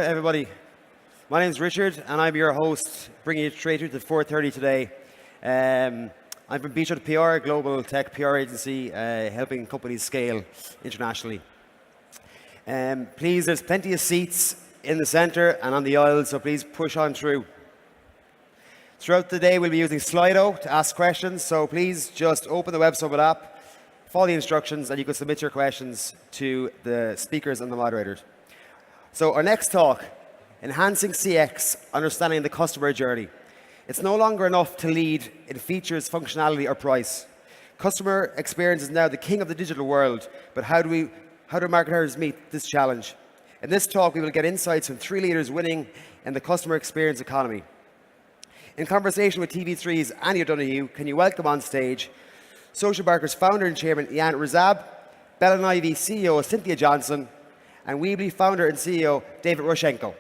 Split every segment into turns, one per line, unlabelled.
Everybody, my name is Richard, and I'm your host, bringing you straight through to 4:30 today. I'm from Beachwood PR, a global tech PR agency, helping companies scale internationally. Please, there's plenty of seats in the center and on the aisles, so please push on through. Throughout the day, we'll be using Slido to ask questions, so please just open the WebSummit app, follow the instructions, and you can submit your questions to the speakers and the moderators. So our next talk, enhancing CX, understanding the customer journey. It's no longer enough to lead in features, functionality, or price. Customer experience is now the king of the digital world, but how do marketers meet this challenge? In this talk, we will get insights from 3 leaders winning in the customer experience economy. In conversation with TV3's Annie O'Donoghue, can you welcome on stage Socialbakers founder and chairman Ian Rezab, Bell & Ivy CEO Cynthia Johnson, and Weebly founder and CEO David Rusenko.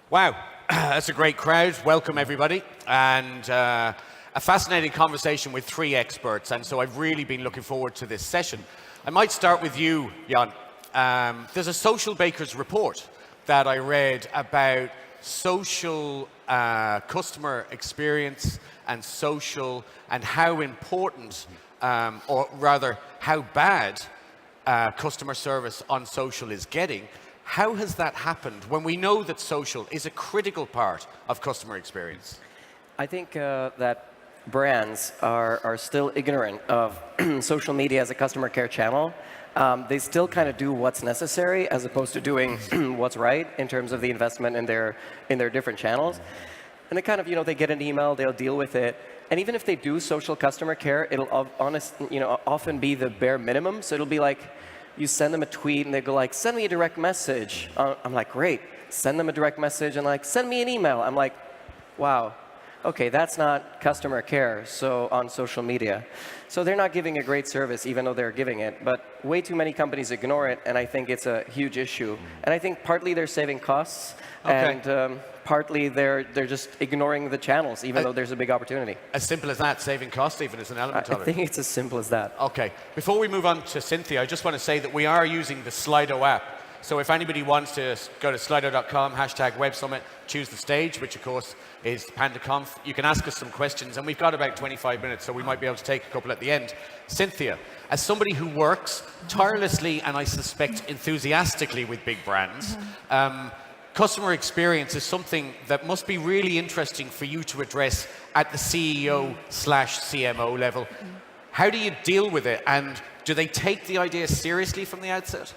Wow, that's a great crowd. Welcome, everybody. And a fascinating conversation with 3 experts. And so I've really been looking forward to this session. I might start with you, Jan. There's a Socialbakers report that I read about social customer experience and social, and how important, or rather how bad customer service on social is getting. How has that happened when we know that social is a critical part of customer experience?
I think that brands are still ignorant of social media as a customer care channel. They still kind of do what's necessary as opposed to doing what's right in terms of the investment in their different channels. And they kind of, they get an email, they'll deal with it. And even if they do social customer care, it'll often be the bare minimum. So it'll be like, you send them a tweet and they go like, send me a direct message. I'm like, great. Send them a direct message and like, send me an email. I'm like, wow. Okay, that's not customer care, so on social media. So they're not giving a great service, even though they're giving it. But way too many companies ignore it, and I think it's a huge issue. And I think partly they're saving costs, and partly they're just ignoring the channels, even though there's a big opportunity.
As simple as that, saving costs even is an element of it.
I think it's as simple as that.
Okay, before we move on to Cynthia, I just want to say that we are using the Slido app. So if anybody wants to go to slido.com, #WebSummit, choose the stage, which of course is PandaConf. You can ask us some questions, and we've got about 25 minutes, so we might be able to take a couple at the end. Cynthia, as somebody who works tirelessly and I suspect enthusiastically with big brands, customer experience is something that must be really interesting for you to address at the CEO/CMO level. How do you deal with it, and do they take the idea seriously from the outset?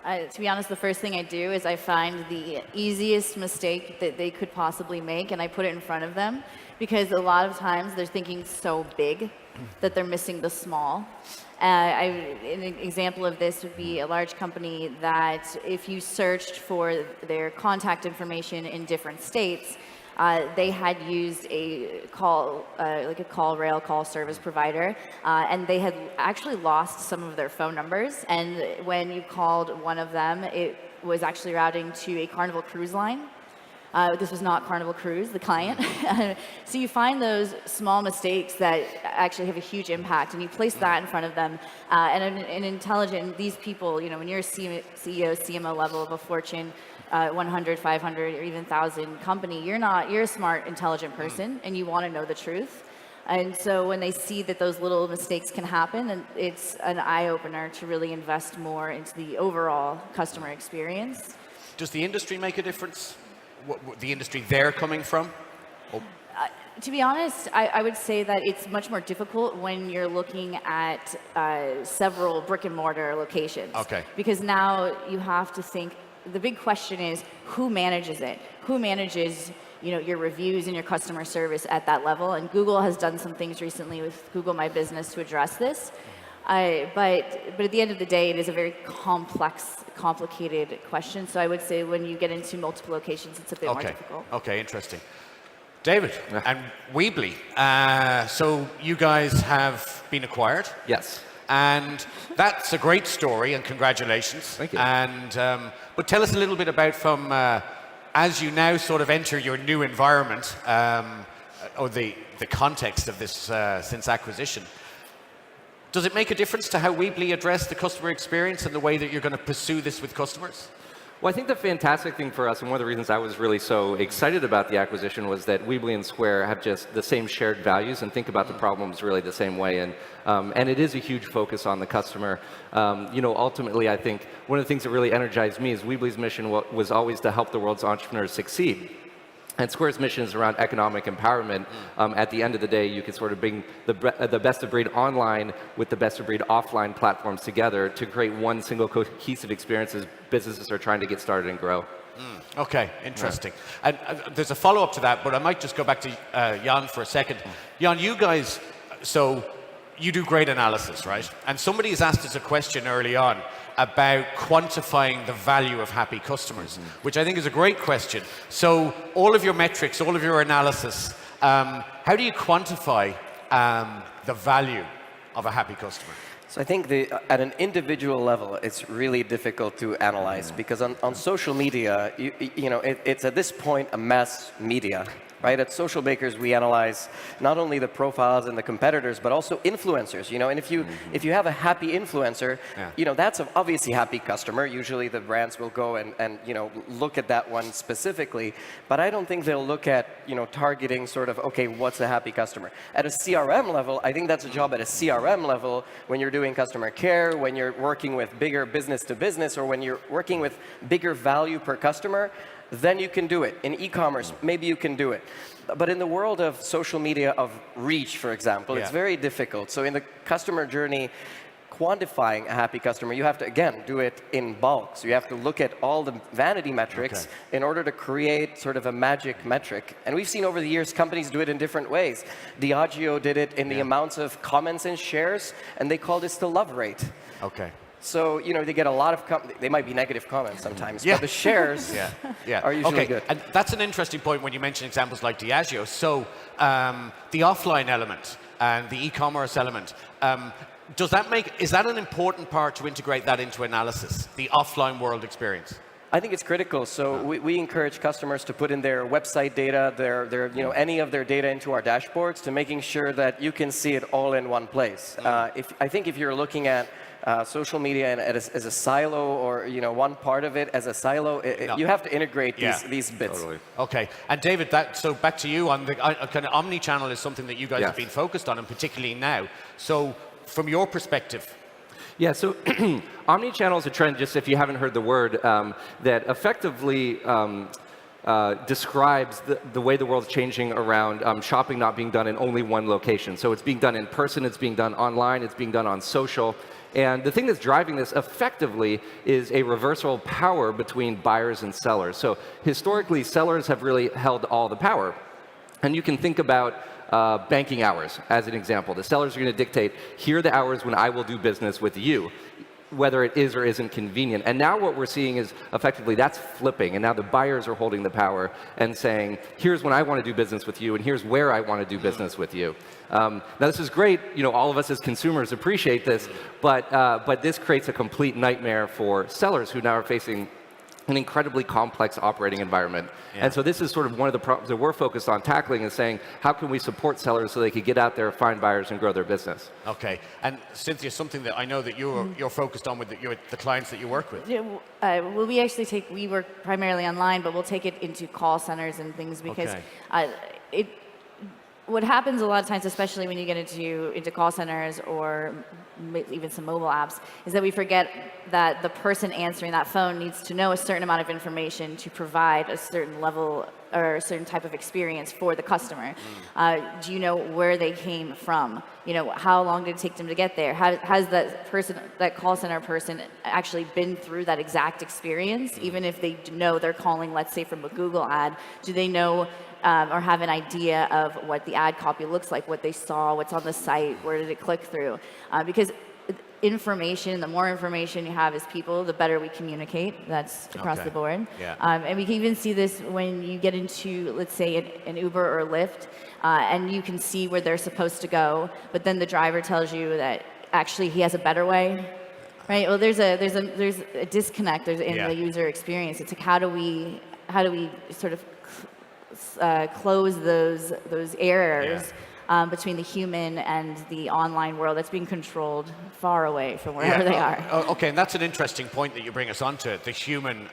To be honest, the first thing I do is I find the easiest mistake that they could possibly make, and I put it in front of them, because a lot of times they're thinking so big that they're missing the small. An example of this would be a large company that if you searched for their contact information in different states, they had used a call rail call service provider, and they had actually lost some of their phone numbers. And when you called one of them, it was actually routing to a Carnival Cruise line. This was not Carnival Cruise, the client. So you find those small mistakes that actually have a huge impact, and you place that in front of them. And an intelligent, these people, when you're a CEO, CMO level of a Fortune 100, 500, or even 1,000 company, you're a smart, intelligent person, and you want to know the truth. And so when they see that those little mistakes can happen, then it's an eye-opener to really invest more into the overall customer experience.
Does the industry make a difference? The industry they're coming from?
To be honest, I would say that it's much more difficult when you're looking at several brick and mortar locations.
Okay.
Because now you have to think, the big question is, who manages it? Who manages your reviews and your customer service at that level? And Google has done some things recently with Google My Business to address this. But at the end of the day, it is a very complicated question. So I would say when you get into multiple locations, it's a bit more difficult.
Okay, interesting. David and Weebly. So you guys have been acquired.
Yes.
And that's a great story, and congratulations.
Thank you.
And, but tell us a little bit about from, as you now sort of enter your new environment, or the context of this since acquisition. Does it make a difference to how Weebly address the customer experience and the way that you're going to pursue this with customers?
Well, I think the fantastic thing for us, and one of the reasons I was really so excited about the acquisition, was that Weebly and Square have just the same shared values and think about the problems really the same way. And it is a huge focus on the customer. Ultimately, I think one of the things that really energized me is Weebly's mission was always to help the world's entrepreneurs succeed. And Square's mission is around economic empowerment. At the end of the day, you can sort of bring the best of breed online with the best of breed offline platforms together to create one single cohesive experience as businesses are trying to get started and grow.
Okay, interesting. And there's a follow-up to that, but I might just go back to Jan for a second. Jan, you guys, so you do great analysis, right? And somebody has asked us a question early on about quantifying the value of happy customers, which I think is a great question. So all of your metrics, all of your analysis, how do you quantify the value of a happy customer?
So I think at an individual level, it's really difficult to analyze because on social media, it's at this point a mass media. Right? At Socialbakers, we analyze not only the profiles and the competitors, but also influencers. And if you have a happy influencer, that's an obviously happy customer. Usually the brands will go and look at that one specifically. But I don't think they'll look at targeting sort of, okay, what's a happy customer? At a CRM level, I think that's a job at a CRM level when you're doing customer care, when you're working with bigger business to business, or when you're working with bigger value per customer. Then you can do it. In e-commerce, maybe you can do it. But in the world of social media, of reach, for example, it's very difficult. So in the customer journey, quantifying a happy customer, you have to, again, do it in bulk. So you have to look at all the vanity metrics in order to create sort of a magic metric. And we've seen over the years companies do it in different ways. Diageo did it in the amounts of comments and shares, and they call this the love rate.
Okay.
So, they get a lot of, they might be negative comments sometimes, but the shares are usually good.
And that's an interesting point when you mention examples like Diageo. So, the offline element and the e-commerce element, is that an important part to integrate that into analysis, the offline world experience?
I think it's critical. So we encourage customers to put in their website data, any of their data into our dashboards to making sure that you can see it all in one place. I think if you're looking at social media as a silo, or one part of it as a silo, you have to integrate these bits.
Totally.
Okay, and David, so back to you on the kind of omni-channel is something that you guys have been focused on, and particularly now. So from your perspective.
Yeah, so omni-channel is a trend, just if you haven't heard the word, that effectively describes the way the world's changing around shopping not being done in only one location. So it's being done in person, it's being done online, it's being done on social. And the thing that's driving this effectively is a reversal of power between buyers and sellers. So historically, sellers have really held all the power. And you can think about banking hours as an example. The sellers are going to dictate, here are the hours when I will do business with you, whether it is or isn't convenient. And now what we're seeing is effectively that's flipping, and now the buyers are holding the power and saying, here's when I want to do business with you, and here's where I want to do business with you. Now this is great, all of us as consumers appreciate this, but this creates a complete nightmare for sellers who now are facing an incredibly complex operating environment. And so this is sort of one of the problems that we're focused on tackling, is saying, how can we support sellers so they can get out there, find buyers, and grow their business?
Okay. And Cynthia, something that I know that you're focused on with the clients that you work with.
Yeah, well, we work primarily online, but we'll take it into call centers and things because what happens a lot of times, especially when you get into call centers or even some mobile apps, is that we forget that the person answering that phone needs to know a certain amount of information to provide a certain level or a certain type of experience for the customer. Do you know where they came from? How long did it take them to get there? Has that call center person actually been through that exact experience? Even if they know they're calling, let's say, from a Google ad, do they know or have an idea of what the ad copy looks like, what they saw, what's on the site, where did it click through? Because information, the more information you have as people, the better we communicate. That's across the board.
Yeah.
And we can even see this when you get into, let's say, an Uber or Lyft, and you can see where they're supposed to go, but then the driver tells you that actually he has a better way, right? Well, there's a disconnect in the user experience. It's like how do we sort of close those errors between the human and the online world that's being controlled far away from wherever they are.
Okay, and that's an interesting point that you bring us onto, the human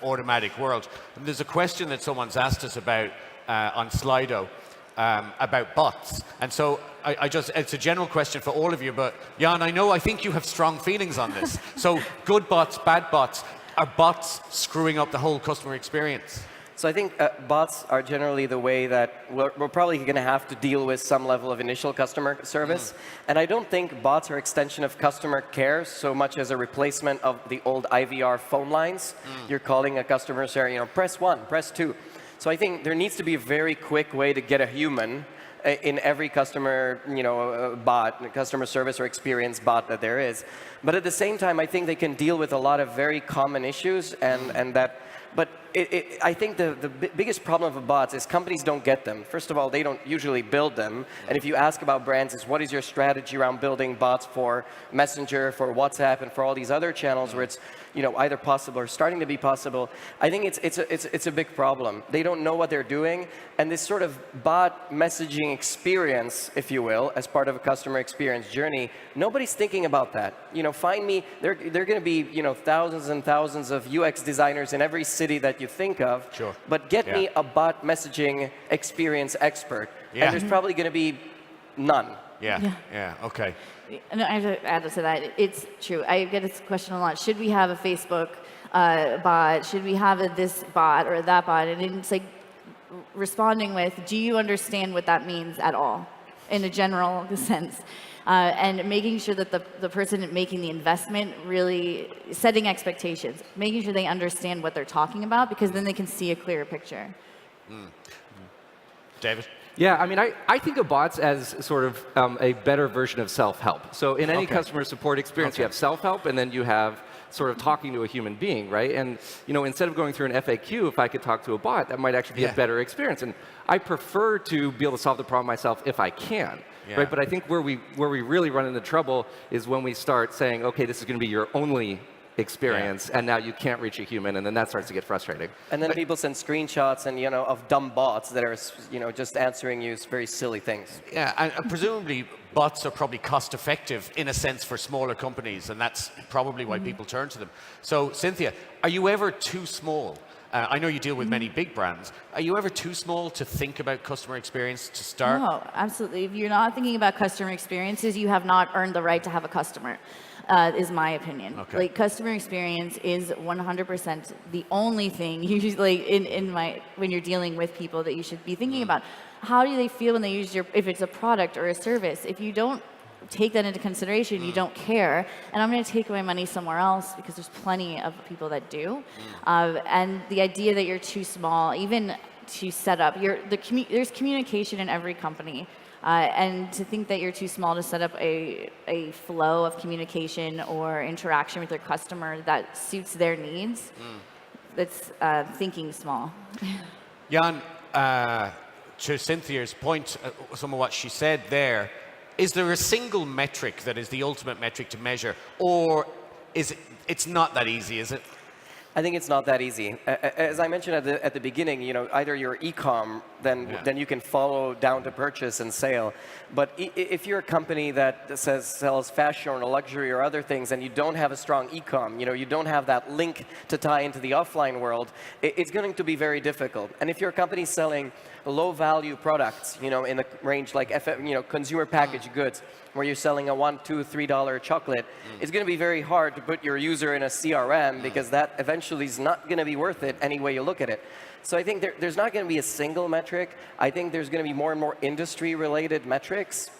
automatic world. And there's a question that someone's asked us about on Slido about bots. And so it's a general question for all of you, but Jan, I think you have strong feelings on this. So good bots, bad bots, are bots screwing up the whole customer experience?
So I think bots are generally the way that we're probably going to have to deal with some level of initial customer service. And I don't think bots are an extension of customer care so much as a replacement of the old IVR phone lines. You're calling a customer saying, press 1, press 2. So I think there needs to be a very quick way to get a human in every customer, bot, customer service or experience bot that there is. But at the same time, I think they can deal with a lot of very common issues and that. But I think the biggest problem of bots is companies don't get them. First of all, they don't usually build them. And if you ask about brands, is what is your strategy around building bots for Messenger, for WhatsApp, and for all these other channels where it's either possible or starting to be possible? I think it's a big problem. They don't know what they're doing, and this sort of bot messaging experience, if you will, as part of a customer experience journey, nobody's thinking about that. Find me. There are going to be thousands and thousands of UX designers in every city that you think of.
Sure.
But get me a bot messaging experience expert, and there's probably going to be none.
Yeah. Okay.
No, I have to add to that. It's true. I get this question a lot. Should we have a Facebook bot? Should we have this bot or that bot? And it's like responding with, do you understand what that means at all in a general sense? And making sure that the person making the investment really setting expectations, making sure they understand what they're talking about, because then they can see a clearer picture.
David?
Yeah, I think of bots as sort of a better version of self-help. So in any customer support experience, you have self-help, and then you have sort of talking to a human being, right? And instead of going through an FAQ, if I could talk to a bot, that might actually be a better experience. And I prefer to be able to solve the problem myself if I can. Right, but I think where we really run into trouble is when we start saying, okay, this is going to be your only experience, and now you can't reach a human, and then that starts to get frustrating.
And then people send screenshots and of dumb bots that are just answering you very silly things.
Yeah, and presumably bots are probably cost effective in a sense for smaller companies, and that's probably why people turn to them. So Cynthia, are you ever too small? I know you deal with many big brands. Are you ever too small to think about customer experience to start?
No, absolutely. If you're not thinking about customer experiences, you have not earned the right to have a customer, is my opinion.
Okay.
Like, customer experience is 100% the only thing when you're dealing with people that you should be thinking about. How do they feel when they use if it's a product or a service? If you don't take that into consideration, you don't care, and I'm going to take my money somewhere else, because there's plenty of people that do. And the idea that you're too small, even to set up, there's communication in every company, and to think that you're too small to set up a flow of communication or interaction with your customer that suits their needs, that's thinking small.
Jan, to Cynthia's point, some of what she said there, is there a single metric that is the ultimate metric to measure, or it's not that easy, is it?
I think it's not that easy. As I mentioned at the beginning, either you're e-com, then you can follow down to purchase and sale. But if you're a company that sells fashion or luxury or other things, and you don't have a strong e-com, you don't have that link to tie into the offline world, it's going to be very difficult. And if you're a company selling low-value products, in the range like consumer packaged goods, where you're selling a $1, $2, $3 chocolate, it's going to be very hard to put your user in a CRM, because that eventually is not going to be worth it any way you look at it. So I think there's not going to be a single metric. I think there's going to be more and more industry-related metrics.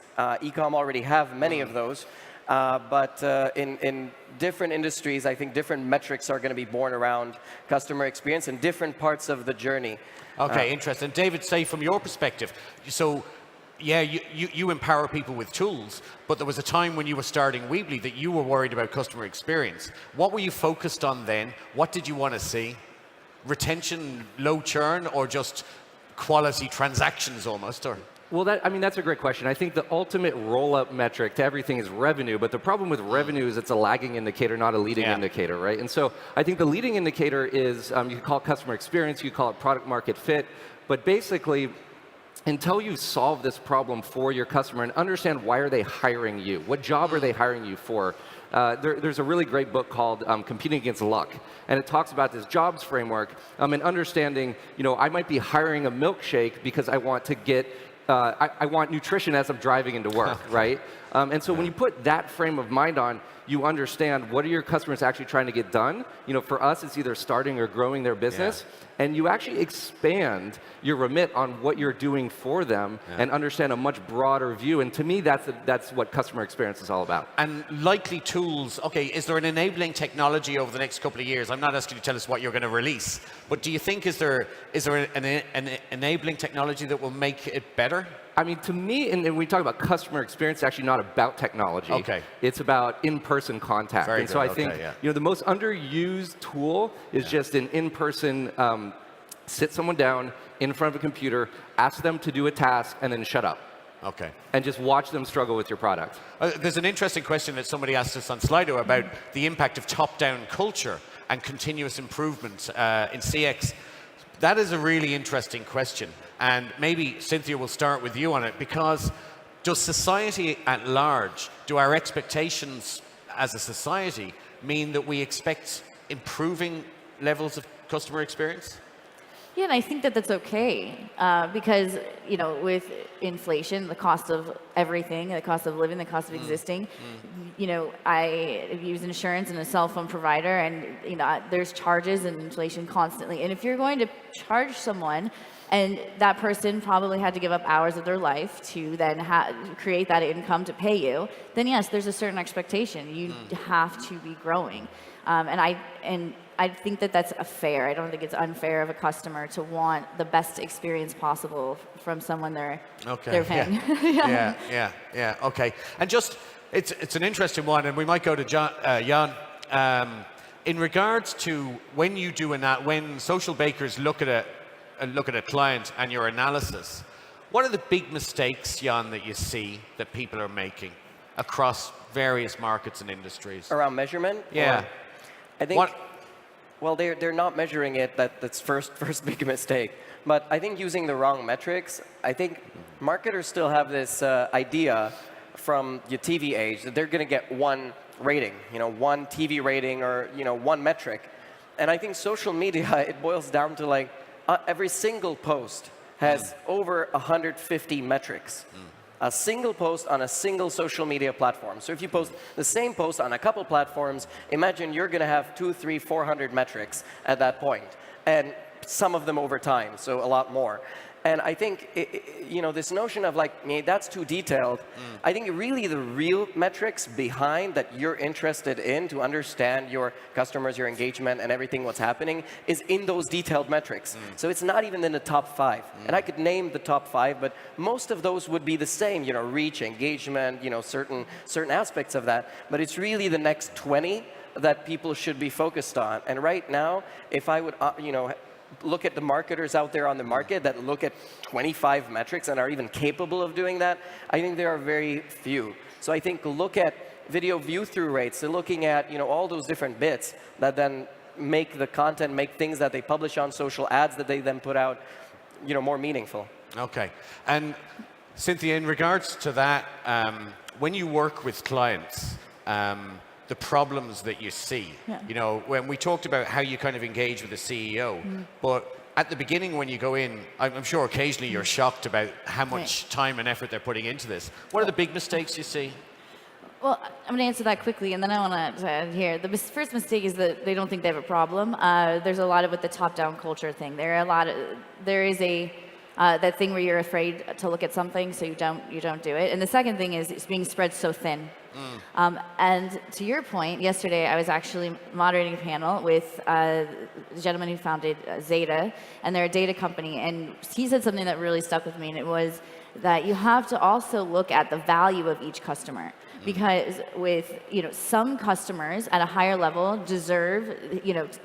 E-com already have many of those. But in different industries, I think different metrics are going to be born around customer experience in different parts of the journey.
Okay, interesting. David, say from your perspective, so yeah, you empower people with tools, but there was a time when you were starting Weebly that you were worried about customer experience. What were you focused on then? What did you want to see? Retention, low churn, or just quality transactions almost? Or
Well, that's a great question. I think the ultimate roll-up metric to everything is revenue, but the problem with revenue is it's a lagging indicator, not a leading indicator, right? And so I think the leading indicator is, you can call it customer experience, you call it product market fit, but basically, until you solve this problem for your customer and understand why are they hiring you, what job are they hiring you for, there's a really great book called Competing Against Luck, and it talks about this jobs framework and understanding, I might be hiring a milkshake because I want to get I want nutrition as I'm driving into work, right? And so when you put that frame of mind on, you understand what are your customers actually trying to get done. For us, it's either starting or growing their business, and you actually expand your remit on what you're doing for them and understand a much broader view. And to me, that's what customer experience is all about.
And likely tools, okay, is there an enabling technology over the next couple of years? I'm not asking you to tell us what you're going to release, but do you think is there an enabling technology that will make it better?
I mean, to me, and when we talk about customer experience, it's actually not about technology.
Okay.
It's about in-person contact.
Very
and so
good.
I think the most underused tool is just an in-person, sit someone down in front of a computer, ask them to do a task, and then shut up.
Okay.
And just watch them struggle with your product.
There's an interesting question that somebody asked us on Slido about the impact of top-down culture and continuous improvement in CX. That is a really interesting question. And maybe, Cynthia, we'll start with you on it, because does society at large, do our expectations as a society mean that we expect improving levels of customer experience?
Yeah, and I think that that's okay because, with inflation, the cost of everything, the cost of living, the cost of existing, I use insurance and a cell phone provider, and, there's charges and inflation constantly. And if you're going to charge someone, and that person probably had to give up hours of their life to then create that income to pay you, then yes, there's a certain expectation. You have to be growing. And I think that that's fair. I don't think it's unfair of a customer to want the best experience possible from someone they're paying.
Yeah. Okay. And just, it's an interesting one, and we might go to Jan. In regards to when you do when Socialbakers look at a client and your analysis, what are the big mistakes, Jan, that you see that people are making across various markets and industries?
Around measurement?
Yeah.
I think, well, they're not measuring it. That's first big mistake. But I think using the wrong metrics, I think marketers still have this idea from your TV age that they're going to get one rating, one TV rating or, one metric. And I think social media, it boils down to like, every single post has over 150 metrics. A single post on a single social media platform. So if you post the same post on a couple platforms, imagine you're going to have 200, 300, 400 metrics at that point, and some of them over time, so a lot more. And I think, this notion of like, that's too detailed. I think really the real metrics behind that you're interested in to understand your customers, your engagement, and everything what's happening is in those detailed metrics. So it's not even in the top 5. And I could name the top 5, but most of those would be the same, reach, engagement, certain aspects of that. But it's really the next 20 that people should be focused on. And right now, if I would, look at the marketers out there on the market that look at 25 metrics and are even capable of doing that, I think there are very few. So I think look at video view-through rates, so looking at all those different bits that then make the content, make things that they publish on social ads that they then put out, more meaningful.
Okay. And Cynthia, in regards to that, when you work with clients, the problems that you see. When we talked about how you kind of engage with the CEO, but at the beginning when you go in, I'm sure occasionally you're shocked about how much time and effort they're putting into this. What are the big mistakes you see?
Well, I'm going to answer that quickly, and then I want to add here. The first mistake is that they don't think they have a problem. There's a lot of with the top-down culture thing. There is that thing where you're afraid to look at something, so you don't do it. And the second thing is it's being spread so thin. And to your point, yesterday I was actually moderating a panel with the gentleman who founded Zeta, and they're a data company, and he said something that really stuck with me, and it was that you have to also look at the value of each customer. Because with some customers at a higher level deserve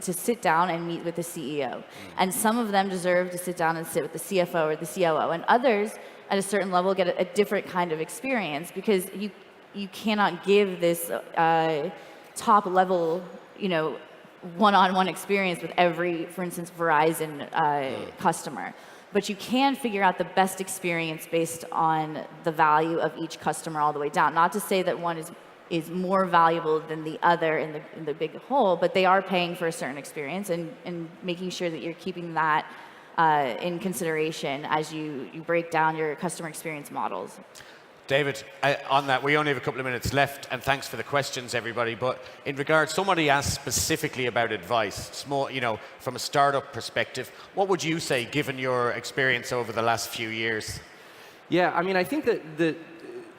to sit down and meet with the CEO, and some of them deserve to sit down and sit with the CFO or the COO, and others at a certain level get a different kind of experience, because you cannot give this top level, one-on-one experience with every, for instance, Verizon customer. But you can figure out the best experience based on the value of each customer all the way down. Not to say that one is more valuable than the other in the big whole, but they are paying for a certain experience, and making sure that you're keeping that in consideration as you break down your customer experience models.
David, on that, we only have a couple of minutes left, and thanks for the questions, everybody. But in regard, somebody asked specifically about advice, small, from a startup perspective. What would you say, given your experience over the last few years?
Yeah, I mean, I think that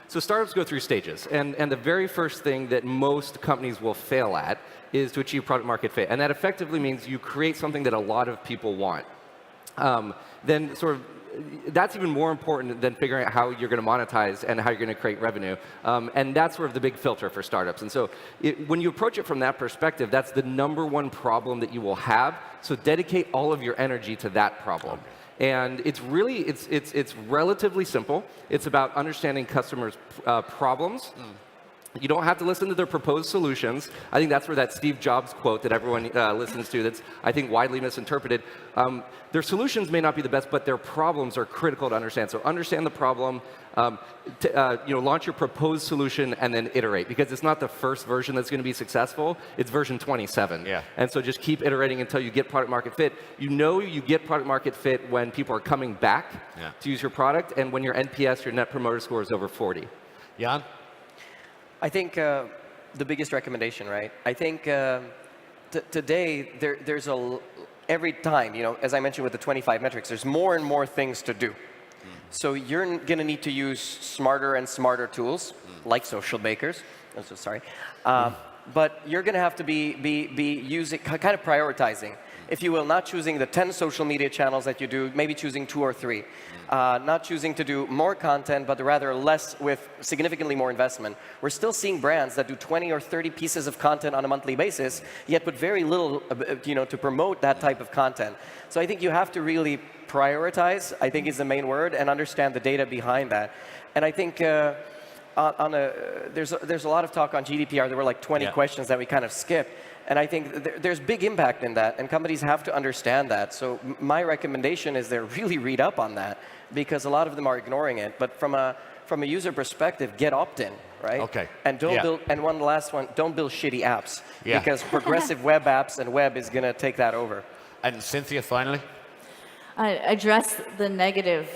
so startups go through stages, and the very first thing that most companies will fail at is to achieve product market fit, and that effectively means you create something that a lot of people want. Then sort of that's even more important than figuring out how you're going to monetize and how you're going to create revenue. And that's sort of the big filter for startups. And so when you approach it from that perspective, that's the #1 problem that you will have. So dedicate all of your energy to that problem. And it's really, it's relatively simple. It's about understanding customers' problems. You don't have to listen to their proposed solutions. I think that's where that Steve Jobs quote that everyone listens to, that's, I think, widely misinterpreted. Their solutions may not be the best, but their problems are critical to understand. So understand the problem, launch your proposed solution, and then iterate. Because it's not the first version that's going to be successful. It's version 27.
Yeah.
And so just keep iterating until you get product market fit. You get product market fit when people are coming back to use your product, and when your NPS, your Net Promoter Score, is over 40.
Jan?
I think the biggest recommendation, right? I think today there's every time, as I mentioned with the 25 metrics, there's more and more things to do. So you're going to need to use smarter and smarter tools, like Socialbakers. I'm so sorry. But you're going to have to be using, kind of prioritizing, if you will, not choosing the 10 social media channels that you do, maybe choosing 2 or 3. Not choosing to do more content, but rather less with significantly more investment. We're still seeing brands that do 20 or 30 pieces of content on a monthly basis, yet put very little, to promote that type of content. So I think you have to really prioritize, I think is the main word, and understand the data behind that. And I think there's a lot of talk on GDPR. There were like 20 questions that we kind of skipped. And I think there's big impact in that, and companies have to understand that. So my recommendation is they really read up on that, because a lot of them are ignoring it. But from a user perspective, get opt-in, right?
Okay.
And don't build. And one last one: don't build shitty apps, because progressive web apps and web is going to take that over.
And Cynthia, finally.
Address the negative.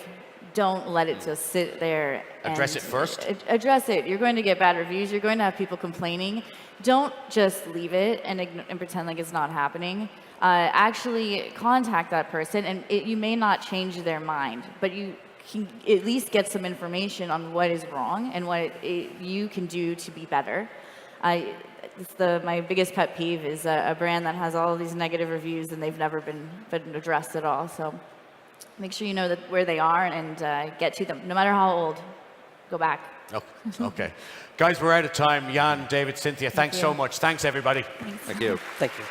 Don't let it just sit there.
Address it first?
Address it. You're going to get bad reviews. You're going to have people complaining. Don't just leave it and pretend like it's not happening. Actually contact that person, and you may not change their mind, but you can at least get some information on what is wrong and what you can do to be better. My biggest pet peeve is a brand that has all of these negative reviews and they've never been addressed at all. So make sure you know where they are and get to them. No matter how old, go back.
Okay. Guys, we're out of time. Jan, David, Cynthia, thanks so much. Thanks, everybody.
Thank you.
Thank you.